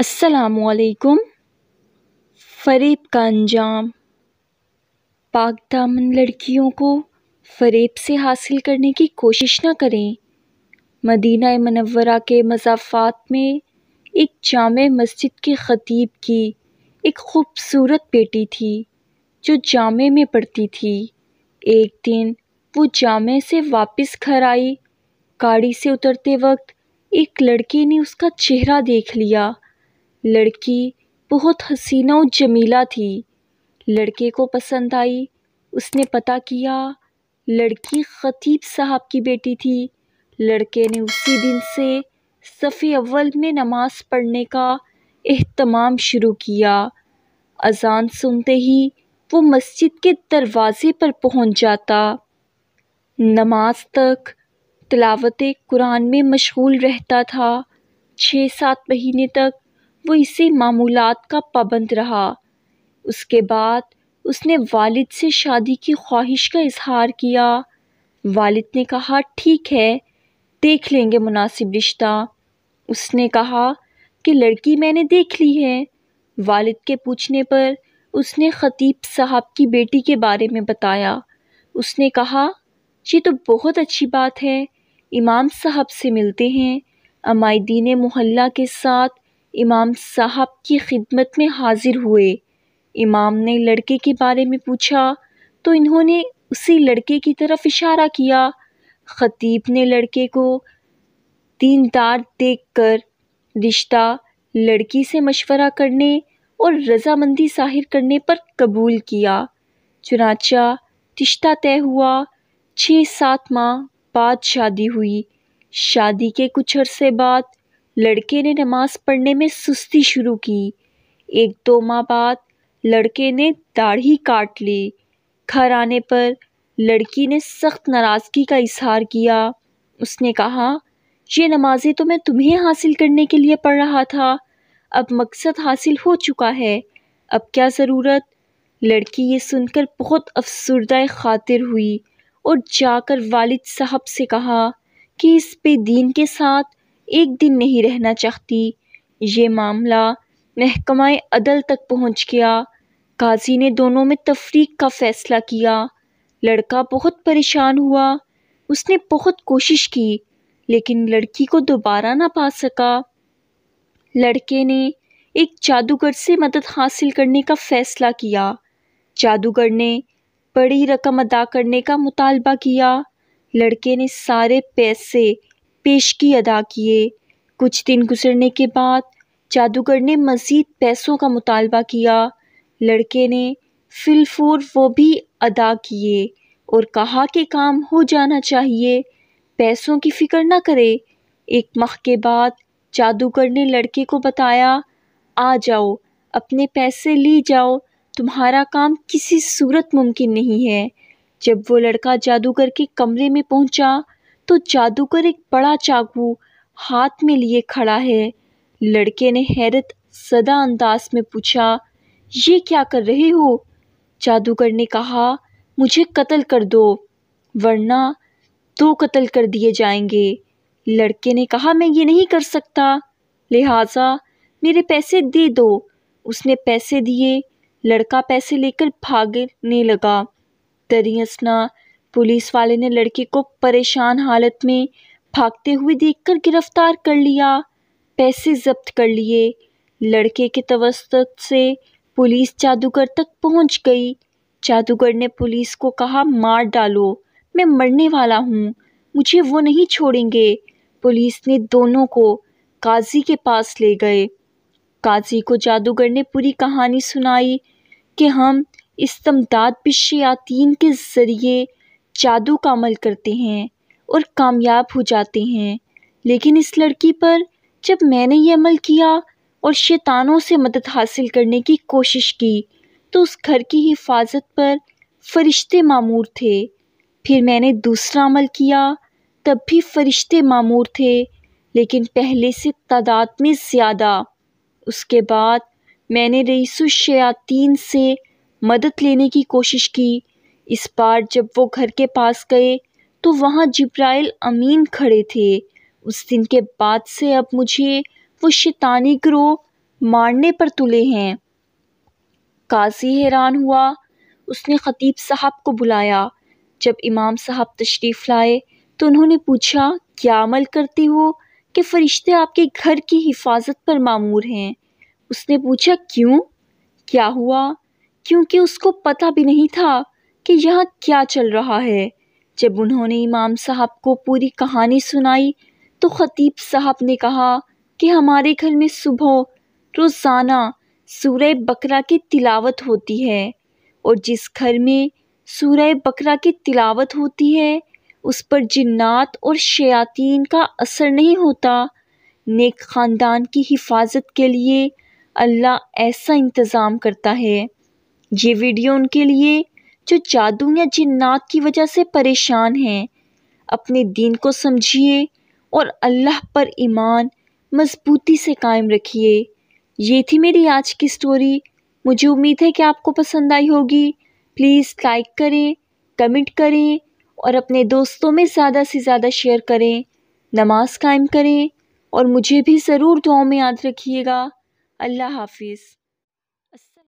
السلام علیکم۔ فریب کا انجام۔ پاک دامن لڑکیوں کو فریب سے حاصل کرنے کی کوشش نہ کریں۔ مدینہ منورہ کے مضافات میں ایک جامع مسجد کے خطیب کی ایک خوبصورت بیٹی تھی جو جامع میں پڑھتی تھی۔ ایک دن وہ جامع سے واپس گھر آئی۔ گاڑی سے اترتے وقت ایک لڑکے نے اس کا چہرہ دیکھ لیا۔ لڑکی بہت حسینہ و جمیلہ تھی۔ لڑکے کو پسند آئی۔ اس نے پتہ کیا، لڑکی خطیب صاحب کی بیٹی تھی۔ لڑکے نے اسی دن سے صف اول میں نماز پڑھنے کا اہتمام شروع کیا۔ اذان سنتے ہی وہ مسجد کے دروازے پر پہنچ جاتا۔ نماز تک تلاوت قرآن میں مشغول رہتا تھا۔ 6-7 مہینے تک وہ اسی معمولات کا پابند رہا۔ اس کے بعد اس نے والد سے شادی کی خواہش کا اظہار کیا۔ والد نے کہا ٹھیک ہے، دیکھ لیں گے مناسب رشتہ۔ اس نے کہا کہ لڑکی میں نے دیکھ لی ہے۔ والد کے پوچھنے پر اس نے خطیب صاحب کی بیٹی کے بارے میں بتایا۔ اس نے کہا یہ تو بہت اچھی بات ہے، امام صاحب سے ملتے ہیں۔ عمائدین محلہ کے ساتھ امام صاحب کی خدمت میں حاضر ہوئے۔ امام نے لڑکے کے بارے میں پوچھا تو انہوں نے اسی لڑکے کی طرف اشارہ کیا۔ خطیب نے لڑکے کو دیندار دیکھ کر رشتہ لڑکی سے مشورہ کرنے اور رضامندی ظاہر کرنے پر قبول کیا۔ چنانچہ رشتہ طے ہوا۔ 6-7 ماہ بعد شادی ہوئی۔ شادی کے کچھ عرصے بعد لڑکے نے نماز پڑھنے میں سستی شروع کی۔ 1-2 ماہ بعد لڑکے نے داڑھی کاٹ لی۔ گھر آنے پر لڑکی نے سخت ناراضگی کا اظہار کیا۔ اس نے کہا یہ نمازیں تو میں تمہیں حاصل کرنے کے لیے پڑھ رہا تھا، اب مقصد حاصل ہو چکا ہے، اب کیا ضرورت؟ لڑکی یہ سن کر بہت افسردہ خاطر ہوئی اور جا کر والد صاحب سے کہا کہ اس بے دین کے ساتھ ایک دن نہیں رہنا چاہتی۔ یہ معاملہ محکمہ عدل تک پہنچ گیا۔ قاضی نے دونوں میں تفریق کا فیصلہ کیا۔ لڑکا بہت پریشان ہوا۔ اس نے بہت کوشش کی لیکن لڑکی کو دوبارہ نہ پا سکا۔ لڑکے نے ایک جادوگر سے مدد حاصل کرنے کا فیصلہ کیا۔ جادوگر نے بڑی رقم ادا کرنے کا مطالبہ کیا۔ لڑکے نے سارے پیسے پیشگی ادا کیے۔ کچھ دن گزرنے کے بعد جادوگر نے مزید پیسوں کا مطالبہ کیا۔ لڑکے نے فی الفور وہ بھی ادا کیے اور کہا کہ کام ہو جانا چاہیے، پیسوں کی فکر نہ کرے۔ 1 ماہ کے بعد جادوگر نے لڑکے کو بتایا آ جاؤ، اپنے پیسے لی جاؤ، تمہارا کام کسی صورت ممکن نہیں ہے۔ جب وہ لڑکا جادوگر کے کمرے میں پہنچا تو جادوگر ایک بڑا چاقو ہاتھ میں لیے کھڑا ہے۔ لڑکے نے حیرت زدہ انداز میں پوچھا یہ کیا کر رہے ہو؟ جادوگر نے کہا مجھے قتل کر دو ورنہ 2 قتل کر دیے جائیں گے۔ لڑکے نے کہا میں یہ نہیں کر سکتا، لہٰذا میرے پیسے دے دو۔ اس نے پیسے دیے۔ لڑکا پیسے لے کر بھاگنے لگا۔ دریں اثنا پولیس والے نے لڑکے کو پریشان حالت میں بھاگتے ہوئے دیکھ کر گرفتار کر لیا، پیسے ضبط کر لیے۔ لڑکے کے توسط سے پولیس جادوگر تک پہنچ گئی۔ جادوگر نے پولیس کو کہا مار ڈالو، میں مرنے والا ہوں، مجھے وہ نہیں چھوڑیں گے۔ پولیس نے دونوں کو قاضی کے پاس لے گئے۔ قاضی کو جادوگر نے پوری کہانی سنائی کہ ہم استمداد بالشیاطین کے ذریعے جادو کا عمل کرتے ہیں اور کامیاب ہو جاتے ہیں، لیکن اس لڑکی پر جب میں نے یہ عمل کیا اور شیطانوں سے مدد حاصل کرنے کی کوشش کی تو اس گھر کی حفاظت پر فرشتے مامور تھے۔ پھر میں نے دوسرا عمل کیا، تب بھی فرشتے مامور تھے لیکن پہلے سے تعداد میں زیادہ۔ اس کے بعد میں نے رئیس الشیاطین سے مدد لینے کی کوشش کی۔ اس بار جب وہ گھر کے پاس گئے تو وہاں جبرائیل امین کھڑے تھے۔ اس دن کے بعد سے اب مجھے وہ شیطانی گروہ مارنے پر تلے ہیں۔ قاضی حیران ہوا، اس نے خطیب صاحب کو بلایا۔ جب امام صاحب تشریف لائے تو انہوں نے پوچھا، کیا عمل کرتے ہو کہ فرشتے آپ کے گھر کی حفاظت پر مامور ہیں؟ اس نے پوچھا، کیوں؟ کیا ہوا؟ کیونکہ اس کو پتہ بھی نہیں تھا کہ یہاں کیا چل رہا ہے۔ جب انہوں نے امام صاحب کو پوری کہانی سنائی تو خطیب صاحب نے کہا کہ ہمارے گھر میں صبح روزانہ سورہ بقرہ کی تلاوت ہوتی ہے، اور جس گھر میں سورہ بقرہ کی تلاوت ہوتی ہے اس پر جنات اور شیاطین کا اثر نہیں ہوتا۔ نیک خاندان کی حفاظت کے لیے اللہ ایسا انتظام کرتا ہے۔ یہ ویڈیو ان کے لیے جو جادو یا جنات کی وجہ سے پریشان ہیں۔ اپنے دین کو سمجھیے اور اللہ پر ایمان مضبوطی سے قائم رکھیے۔ یہ تھی میری آج کی سٹوری۔ مجھے امید ہے کہ آپ کو پسند آئی ہوگی۔ پلیز لائک کریں، کمنٹ کریں اور اپنے دوستوں میں زیادہ سے زیادہ شیئر کریں۔ نماز قائم کریں اور مجھے بھی ضرور دعاؤں میں یاد رکھیے گا۔ اللہ حافظ۔